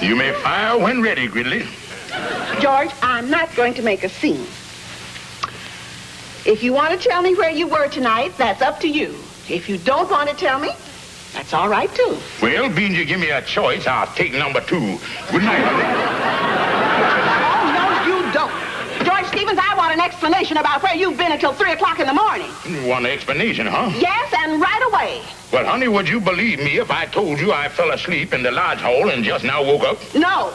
You may fire when ready, Gridley. George, I'm not going to make a scene. If you want to tell me where you were tonight, that's up to you. If you don't want to tell me, that's all right, too. Well, being you give me a choice, I'll take number 2. Good night, honey. Oh, no, you don't. George Stevens, I want an explanation about where you've been until 3 o'clock in the morning. You want an explanation, huh? Yes, and right away. Well, honey, would you believe me if I told you I fell asleep in the lodge hall and just now woke up? No.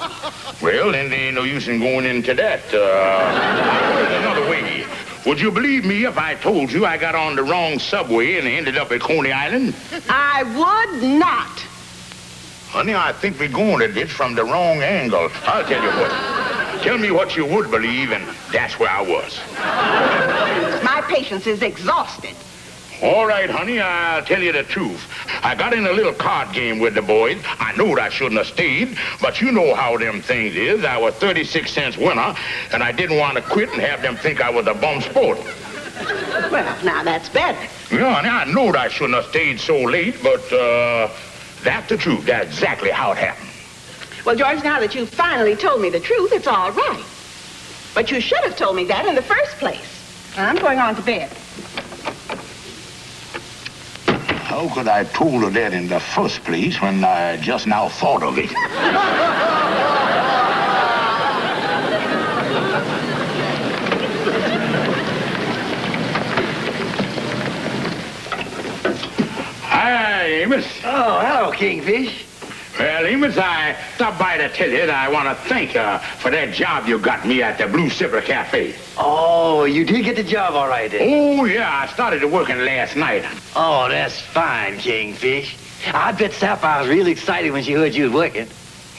Well, then there ain't no use in going into that. I'll put it another way. Would you believe me if I told you I got on the wrong subway and ended up at Coney Island? I would not. Honey, I think we're going at this from the wrong angle. I'll tell you what. Tell me what you would believe, and that's where I was. My patience is exhausted. All right, honey, I'll tell you the truth. I got in a little card game with the boys. I knowed I shouldn't have stayed, but you know how them things is. I was 36 cents winner, and I didn't want to quit and have them think I was a bum sport. Well, now that's better. Yeah, honey, I knowed I shouldn't have stayed so late, but that's the truth. That's exactly how it happened. Well, George, now that you've finally told me the truth, it's all right. But you should have told me that in the first place. I'm going on to bed. How could I have told her that in the first place when I just now thought of it? Hi, Amos. Oh, hello, Kingfish. Well, Amos, I stopped by to tell you that I want to thank you for that job you got me at the Blue Slipper Cafe. Oh, you did get the job all right then? Oh, yeah, I started working last night. Oh, that's fine, Kingfish. I bet Sapphire was real excited when she heard you was working.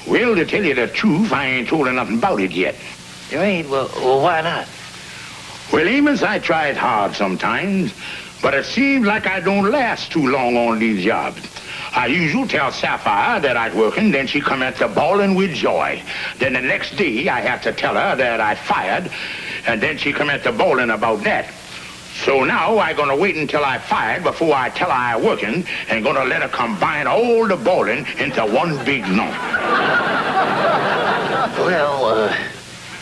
Well, to tell you the truth, I ain't told her nothing about it yet. You ain't? Well, why not? Well, Amos, I tried hard sometimes, but it seems like I don't last too long on these jobs. I usually tell Sapphire that I'd working, then she come at the bawling with joy. Then the next day, I have to tell her that I'd fired, and then she come at the bawling about that. So now I gonna wait until I fired before I tell her I working, and gonna let her combine all the bawling into one big lump. Well,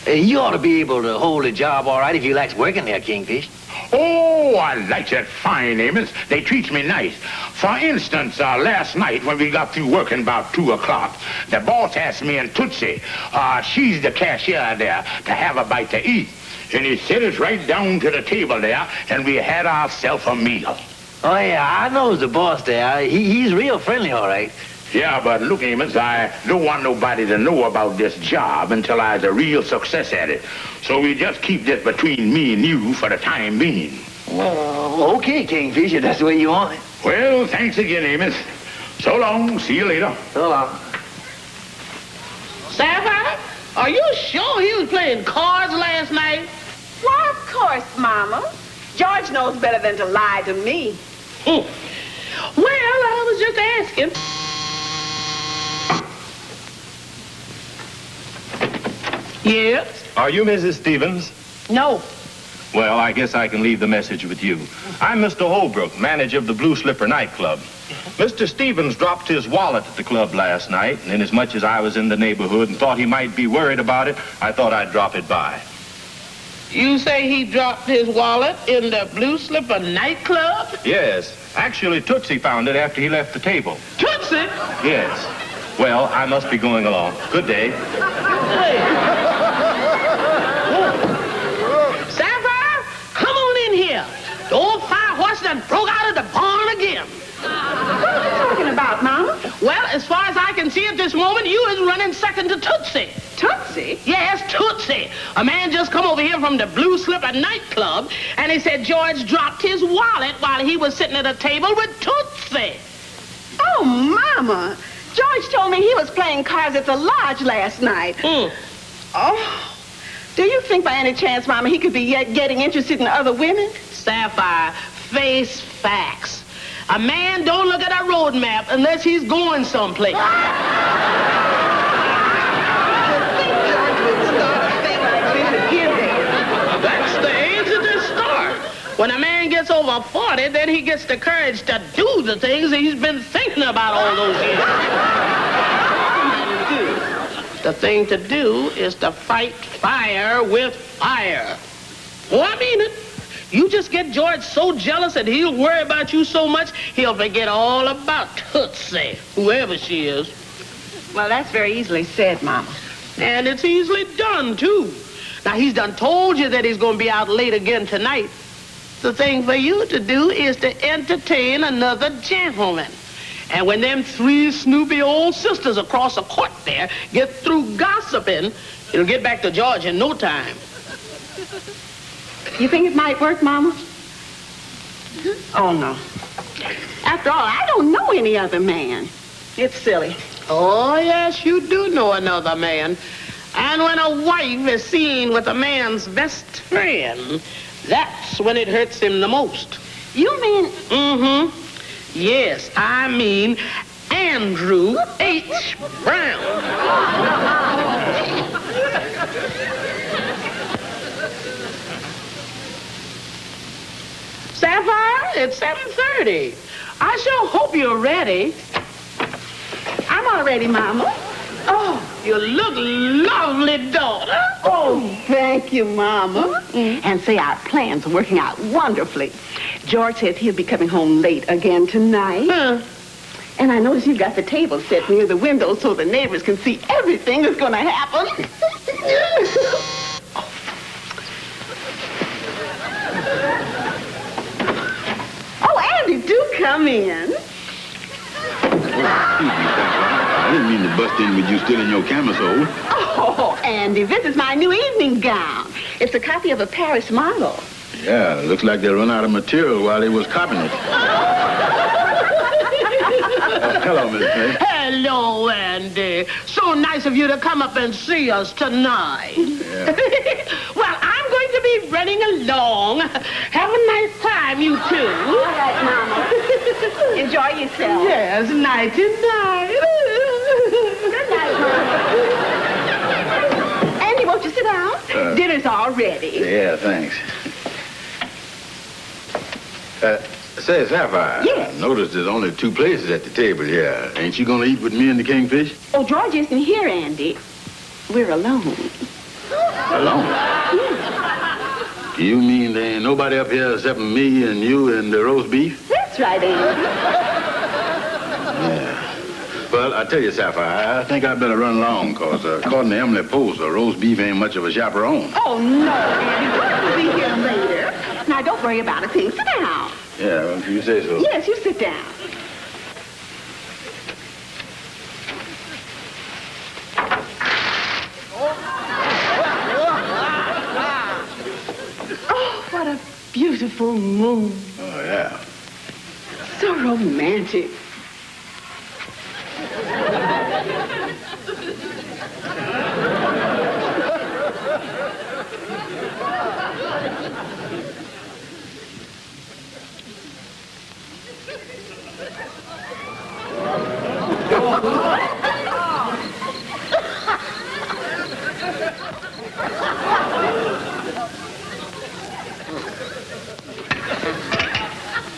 you ought to be able to hold a job all right if you likes working there, Kingfish. Oh, I like that fine, Amos. They treat me nice. For instance, last night when we got through working about 2 o'clock, the boss asked me and Tootsie, she's the cashier there, to have a bite to eat. And he set us right down to the table there, and we had ourselves a meal. Oh, yeah, I knows the boss there. He's real friendly, all right. Yeah, but look, Amos, I don't want nobody to know about this job until I's a real success at it. So we just keep this between me and you for the time being. Well, okay, Kingfish, if that's the way you want it. Well, thanks again, Amos. So long. See you later. So long. Sapphire, are you sure he was playing cards last night? Why, of course, Mama. George knows better than to lie to me. Well, I was just asking. Yes? Are you Mrs. Stevens? No. Well, I guess I can leave the message with you. I'm Mr. Holbrook, manager of the Blue Slipper nightclub. Mr. Stevens dropped his wallet at the club last night, and inasmuch as I was in the neighborhood and thought he might be worried about it, I thought I'd drop it by. You say he dropped his wallet in the Blue Slipper nightclub? Yes. Actually, Tootsie found it after he left the table. Tootsie? Yes. Well, I must be going along. Good day. Hey. Sapphire, come on in here. The old fire horse done broke out of the barn again. What are you talking about, Mama? Well, as far as I can see at this moment, you is running second to Tootsie. Tootsie? Yes, Tootsie. A man just come over here from the Blue Slipper nightclub, and he said George dropped his wallet while he was sitting at a table with Tootsie. Oh, Mama. George told me he was playing cards at the lodge last night. Oh. Do you think by any chance, Mama, he could be yet getting interested in other women? Sapphire, face facts. A man don't look at a road map unless he's going someplace. That's the age of the start. When a man gets over 40, then he gets the courage to do the things that he's been thinking about all those years. The thing to do is to fight fire with fire. Oh, I mean it. You just get George so jealous that he'll worry about you so much, he'll forget all about Tootsie, whoever she is. Well, that's very easily said, Mama. And it's easily done, too. Now, he's done told you that he's going to be out late again tonight. The thing for you to do is to entertain another gentleman. And when them three snoopy old sisters across the court there get through gossiping, it'll get back to George in no time. You think it might work, Mama? Oh, no. After all, I don't know any other man. It's silly. Oh, yes, you do know another man. And when a wife is seen with a man's best friend, that's when it hurts him the most. You mean... Mm-hmm. Yes, I mean Andrew H. Brown. Sapphire, it's 7:30. I sure hope you're ready. I'm all ready, Mama. Oh, you look lovely, daughter. Oh, thank you, Mama. And say our plans are working out wonderfully. George says he'll be coming home late again tonight. Huh. And I notice you've got the table set near the window so the neighbors can see everything that's going to happen. Oh, Andy, do come in. I didn't mean to bust in with you still in your camisole. Oh, Andy, this is my new evening gown. It's a copy of a Paris model. Yeah, it looks like they run out of material while they was copying it. Hello, Miss May. Hello, Andy. So nice of you to come up and see us tonight. Yeah. Well, I'm going to be running along. Have a nice time, you two. All right, Mama. Enjoy yourself. Yes, nighty night. Good night, Mama. Andy, won't you sit down? Dinner's all ready. Yeah, thanks. Say, Sapphire. Yes? I noticed there's only two places at the table here. Ain't you gonna eat with me and the Kingfish? Oh, George isn't here, Andy. We're alone. Alone? Yeah. You mean there ain't nobody up here except me and you and the roast beef? That's right, Andy. Yeah. Well, I tell you, Sapphire, I think I better run along, because according to Emily Post, a roast beef ain't much of a chaperone. Oh, no, Andy. George will be here later. Now, don't worry about a thing. Sit down. Yeah, well, if you say so. Yes, you sit down. Oh, what a beautiful moon. Oh, yeah. So romantic.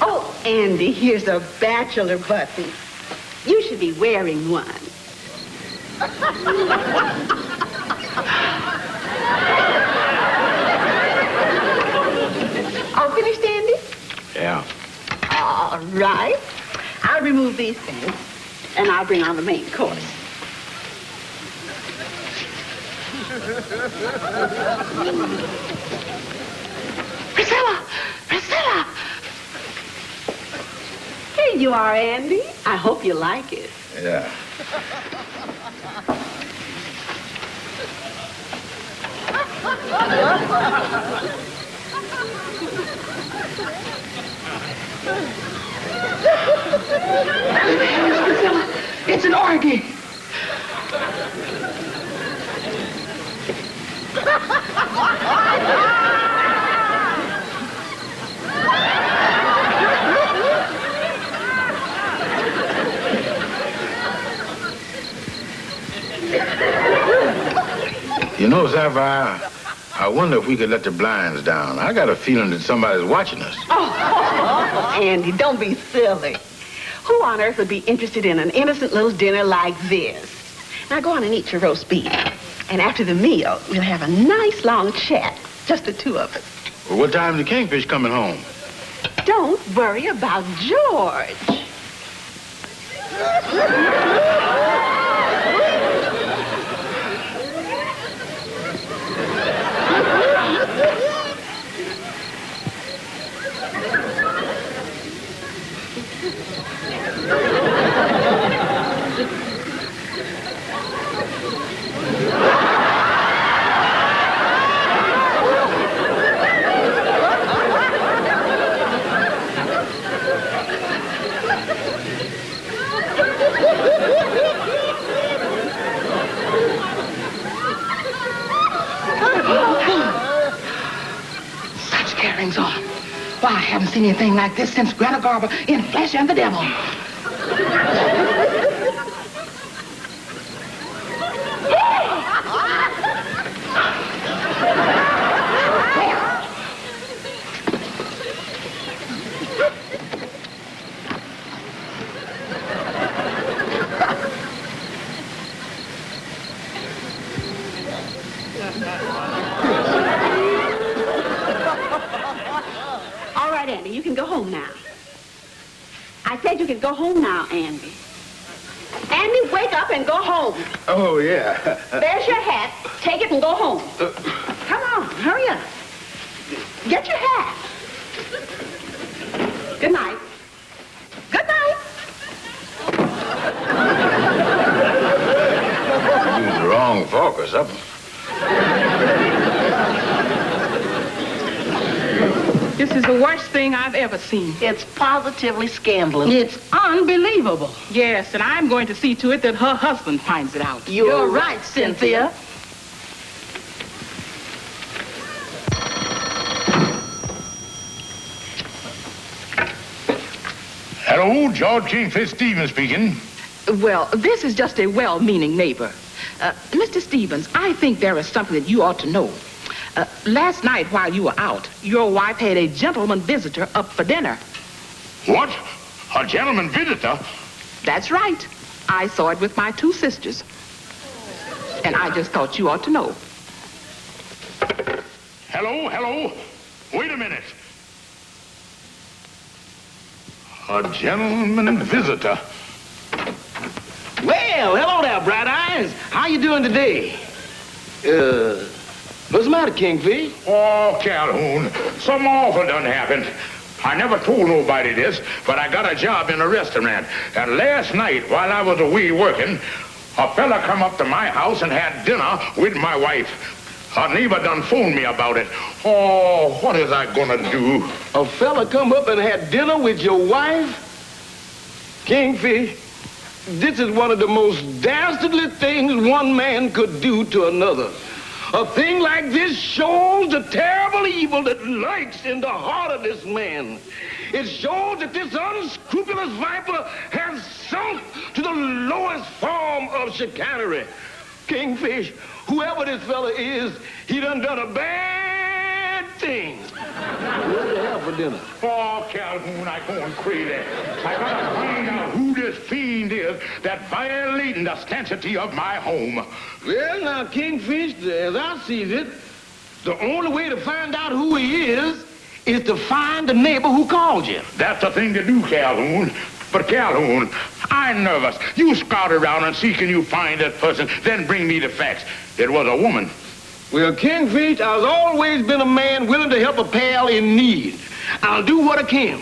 Oh, Andy, here's a bachelor button. You should be wearing one. All finished, Andy? Yeah. All right. I'll remove these things, and I'll bring on the main course. Priscilla! Priscilla! Here you are, Andy. I hope you like it. Yeah. Priscilla, it's an orgy. You know, Sapphire, I wonder if we could let the blinds down. I got a feeling that somebody's watching us. Oh, Andy, don't be silly. Who on earth would be interested in an innocent little dinner like this? Now go on and eat your roast beef. And after the meal, we'll have a nice long chat. Just the two of us. Well, what time is the kingfish coming home? Don't worry about George. Such carryings on. Why, I haven't seen anything like this since Greta Garber in Flesh and the Devil. All right, Andy, you can go home now. I said you can go home now, Andy. Andy, wake up and go home. Oh, yeah. There's your hat. Take it and go home. Come on, hurry up. Get your hat. Good night. Good night. Using the wrong fork or something. This is the worst thing I've ever seen. It's positively scandalous. It's unbelievable. Yes, and I'm going to see to it that her husband finds it out. You're right, Cynthia. Hello, George Kingfish Stevens speaking. Well, this is just a well-meaning neighbor. Mr. Stevens, I think there is something that you ought to know. Last night while you were out, your wife had a gentleman visitor up for dinner. What? A gentleman visitor? That's right. I saw it with my two sisters. And I just thought you ought to know. Hello? Wait a minute. A gentleman visitor. Well, hello there, Bright Eyes. How you doing today? What's the matter, Kingfish? Oh, Calhoun, something awful done happened. I never told nobody this, but I got a job in a restaurant. And last night, while I was away working, a fella come up to my house and had dinner with my wife. A neighbor done phoned me about it. Oh, what is I gonna do? A fella come up and had dinner with your wife? Kingfish, this is one of the most dastardly things one man could do to another. A thing like this shows the terrible evil that lurks in the heart of this man. It shows that this unscrupulous viper has sunk to the lowest form of chicanery. Kingfish, whoever this fella is, he done a bad thing. What do you have for dinner? Oh, Calhoun, I going crazy. I gotta find out who this fiend is that violating the sanctity of my home. Well, now, Kingfish, as I see it, the only way to find out who he is to find the neighbor who called you. That's the thing to do, Calhoun. But Calhoun, I'm nervous. You scout around and see can you find that person, then bring me the facts. It was a woman. Well, Kingfish, I've always been a man willing to help a pal in need. I'll do what I can.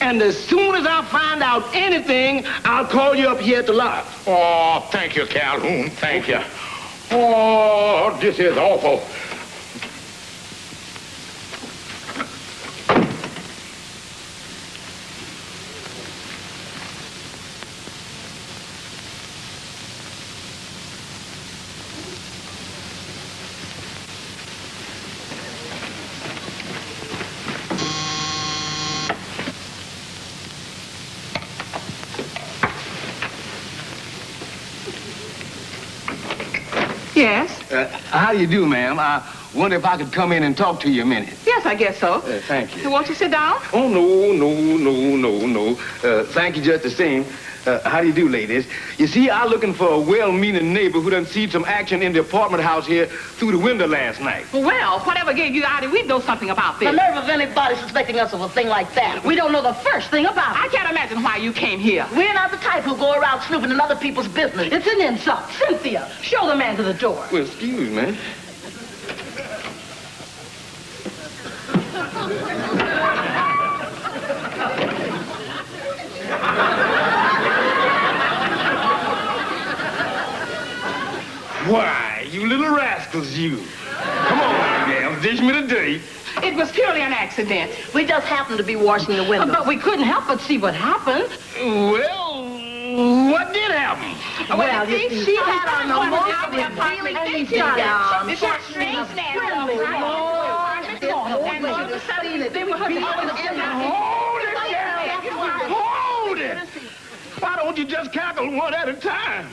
And as soon as I find out anything, I'll call you up here at the lodge. Oh, thank you, Calhoun. Thank you. Oh, this is awful. Yes? How do you do, ma'am? I wonder if I could come in and talk to you a minute. Yes, Yes, I guess so. Thank you. Won't you sit down? Oh, no. Thank you just the same. How do you do, ladies? You see, I'm looking for a well-meaning neighbor who done seen some action in the apartment house here through the window last night. Well, whatever gave you the idea, we know something about this. The nerve of anybody suspecting us of a thing like that. We don't know the first thing about I it. can't imagine why you came here. We're not the type who go around snooping in other people's business. It's an insult. Cynthia, show the man to the door. Well, excuse me. Why, you little rascals, you. Come on now, gals, dish me the date. It was purely an accident. We just happened to be washing the window. But we couldn't help but see what happened. Well, what did happen? Well, you see, she had on the most revealing anything down. It's a strange man. Hold it, gal. Hold it. Why don't you just cackle one at a time?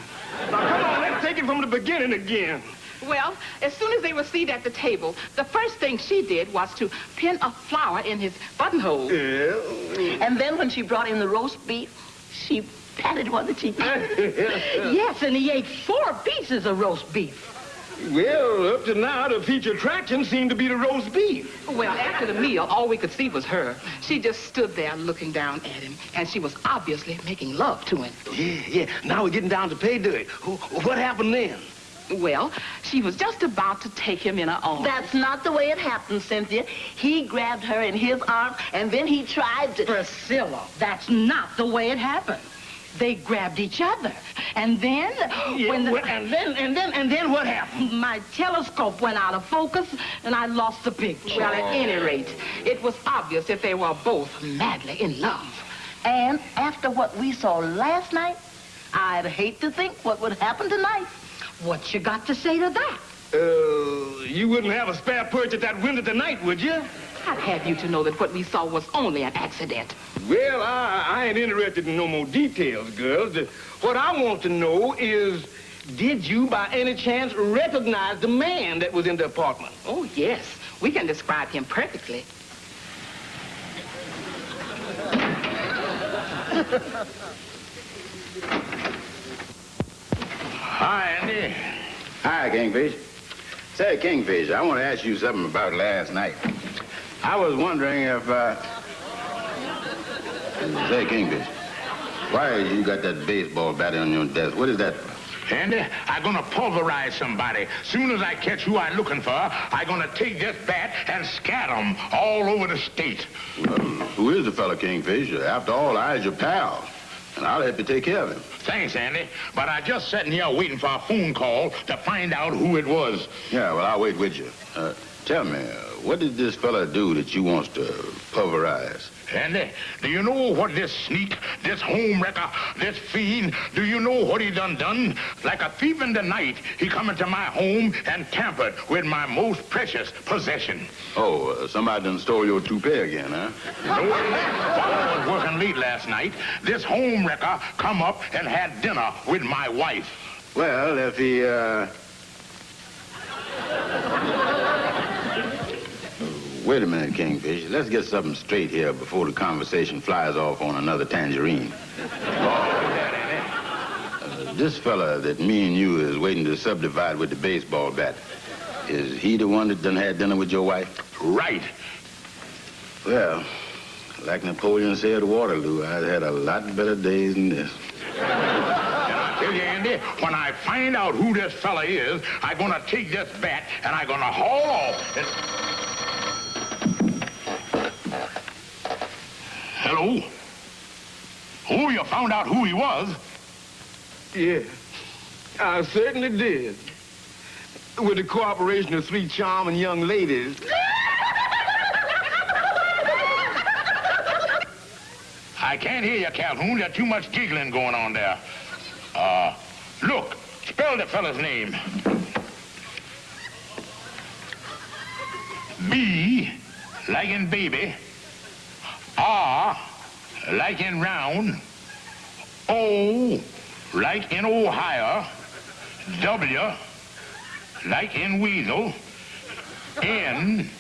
Now, come on, let's take it from the beginning again. Well, as soon as they were seated at the table, the first thing she did was to pin a flower in his buttonhole. Yeah. And then when she brought in the roast beef, she patted one that she Yes, and he ate 4 pieces of roast beef. Well, up to now, the feature attraction seemed to be the roast beef. Well, after the meal, all we could see was her. She just stood there looking down at him, and she was obviously making love to him. Yeah. Now we're getting down to pay dirt. What happened then? Well, she was just about to take him in her arms. That's not the way it happened, Cynthia. He grabbed her in his arms, and then he tried to... Priscilla, that's not the way it happened. They grabbed each other. And then, when the... And then what happened? My telescope went out of focus, and I lost the picture. Well, at any rate, it was obvious that they were both madly in love. And after what we saw last night, I'd hate to think what would happen tonight. What you got to say to that? You wouldn't have a spare perch at that window tonight, would you? I'd have you to know that what we saw was only an accident. Well, I ain't interested in no more details, girls. What I want to know is, did you by any chance recognize the man that was in the apartment? Oh, yes. We can describe him perfectly. Hi, Andy. Hi, Kingfish. Say, Kingfish, I want to ask you something about last night. I was wondering if, Say, Kingfish, why you got that baseball bat on your desk? What is that for? Andy, I'm gonna pulverize somebody. Soon as I catch who I'm looking for, I'm gonna take this bat and scatter 'em all over the state. Well, who is the fella, Kingfish? After all, I's your pal, and I'll help you take care of him. Thanks, Andy. But I just sitting here waiting for a phone call to find out who it was. Yeah, well, I'll wait with you. Tell me, what did this fella do that you wants to pulverize? Andy, do you know what this sneak, this homewrecker, this fiend, do you know what he done? Like a thief in the night, he come into my home and tampered with my most precious possession. Oh, somebody done stole your toupee again, huh? No, while I was working late last night, this homewrecker come up and had dinner with my wife. Well, if he, Wait a minute, Kingfish. Let's get something straight here before the conversation flies off on another tangerine. This fella that me and you is waiting to subdivide with the baseball bat, is he the one that done had dinner with your wife? Right. Well, like Napoleon said at Waterloo, I've had a lot better days than this. I tell you, Andy, when I find out who this fella is, I'm gonna take this bat and I'm gonna haul off and... Hello? Oh, you found out who he was? Yeah, I certainly did. With the cooperation of 3 charming young ladies. I can't hear you, Calhoun. There's too much giggling going on there. Look, spell the fella's name. B, like in baby. R, like in round. O, like in Ohio. W, like in weasel. N,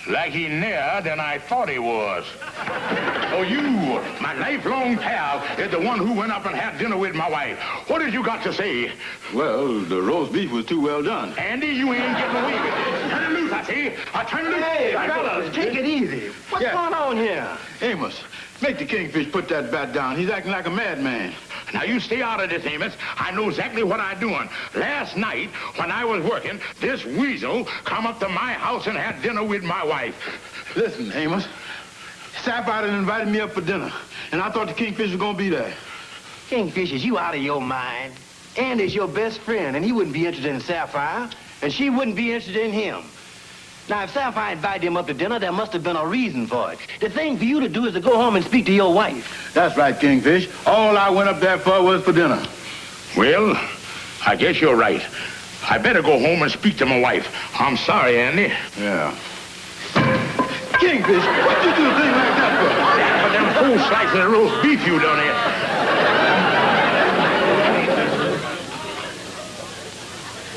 Like he nearer than I thought he was. Oh, you, my lifelong pal, is the one who went up and had dinner with my wife. What did you got to say? Well, the roast beef was too well done. Andy, you ain't getting away with it. Turn it loose, I say. Turn it loose. Hey, fellas, take it easy. What's going on here? Amos, make the kingfish put that bat down. He's acting like a madman. Now, you stay out of this, Amos. I know exactly what I'm doing. Last night, when I was working, this weasel come up to my house and had dinner with my wife. Listen, Amos, Sapphire invited me up for dinner, and I thought the kingfish was gonna be there. Kingfish, is you out of your mind? Andy's your best friend, and he wouldn't be interested in Sapphire, and she wouldn't be interested in him. Now, if Sapphire invited him up to dinner, there must have been a reason for it. The thing for you to do is to go home and speak to your wife. That's right, Kingfish. All I went up there for was for dinner. Well, I guess you're right. I better go home and speak to my wife. I'm sorry, Andy. Yeah. Kingfish, what'd you do a thing like that for? For them 4 slices of roast beef you done ate.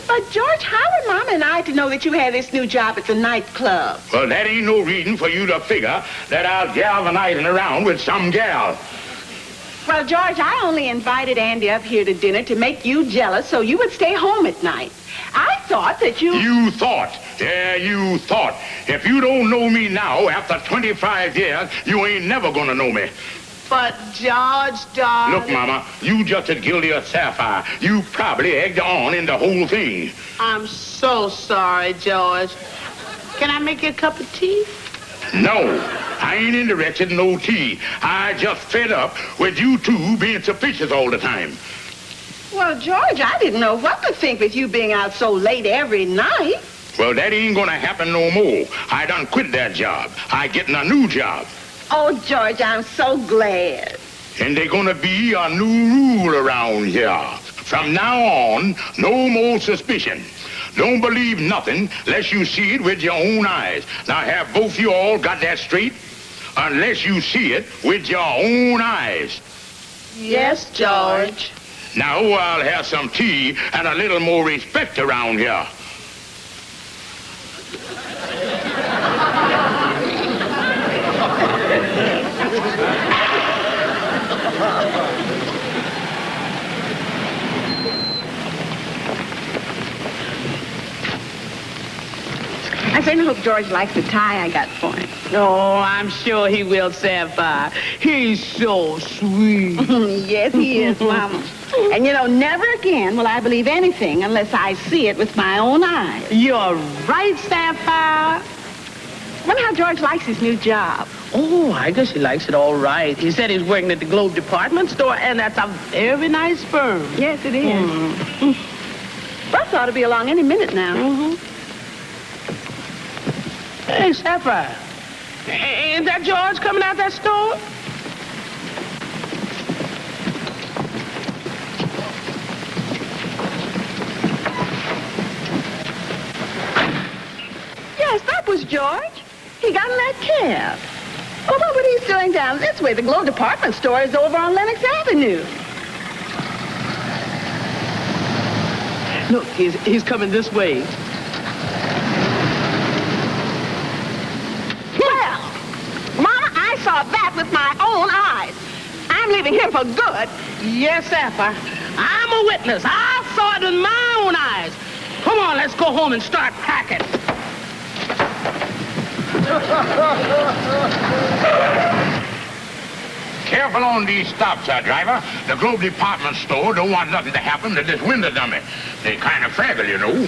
But, George, how are Mama and I to know that you had this new job at the nightclub? Well, that ain't no reason for you to figure that I'll galvanizing around with some gal. Well, George, I only invited Andy up here to dinner to make you jealous so you would stay home at night. I thought that you... You thought. Yeah, you thought. If you don't know me now, after 25 years, you ain't never gonna know me. But, George, darling... Look, Mama, you just as guilty as Sapphire. You probably egged on in the whole thing. I'm so sorry, George. Can I make you a cup of tea? No, I ain't interested in no tea. I just fed up with you two being suspicious all the time. Well, George, I didn't know what to think with you being out so late every night. Well, that ain't gonna happen no more. I done quit that job. I getting a new job. Oh, George, I'm so glad. And there's gonna be a new rule around here. From now on, no more suspicion. Don't believe nothing unless you see it with your own eyes. Now, have both you all got that straight? Unless you see it with your own eyes. Yes, George. Now, I'll have some tea and a little more respect around here. I certainly hope George likes the tie I got for him. Oh, I'm sure he will, Sapphire. He's so sweet. Yes, he is, Mama. And, you know, never again will I believe anything unless I see it with my own eyes. You're right, Sapphire. I wonder how George likes his new job. Oh, I guess he likes it all right. He said he's working at the Globe department store, and that's a very nice firm. Yes, it is. Mm-hmm. Bus ought to be along any minute now. Mm-hmm. Hey, Sapphire, ain't that George coming out that store? Yes, that was George. He got in that cab. Oh, what was he doing down this way? The Glow department store is over on Lenox Avenue. Look, he's coming this way. Well, Mama, I saw that with my own eyes. I'm leaving him for good. Yes, Sapphire. I'm a witness. I saw it with my own eyes. Come on, let's go home and start packing. Careful on these stops, driver. The Globe department store don't want nothing to happen to this window dummy. They kind of fragile, you know.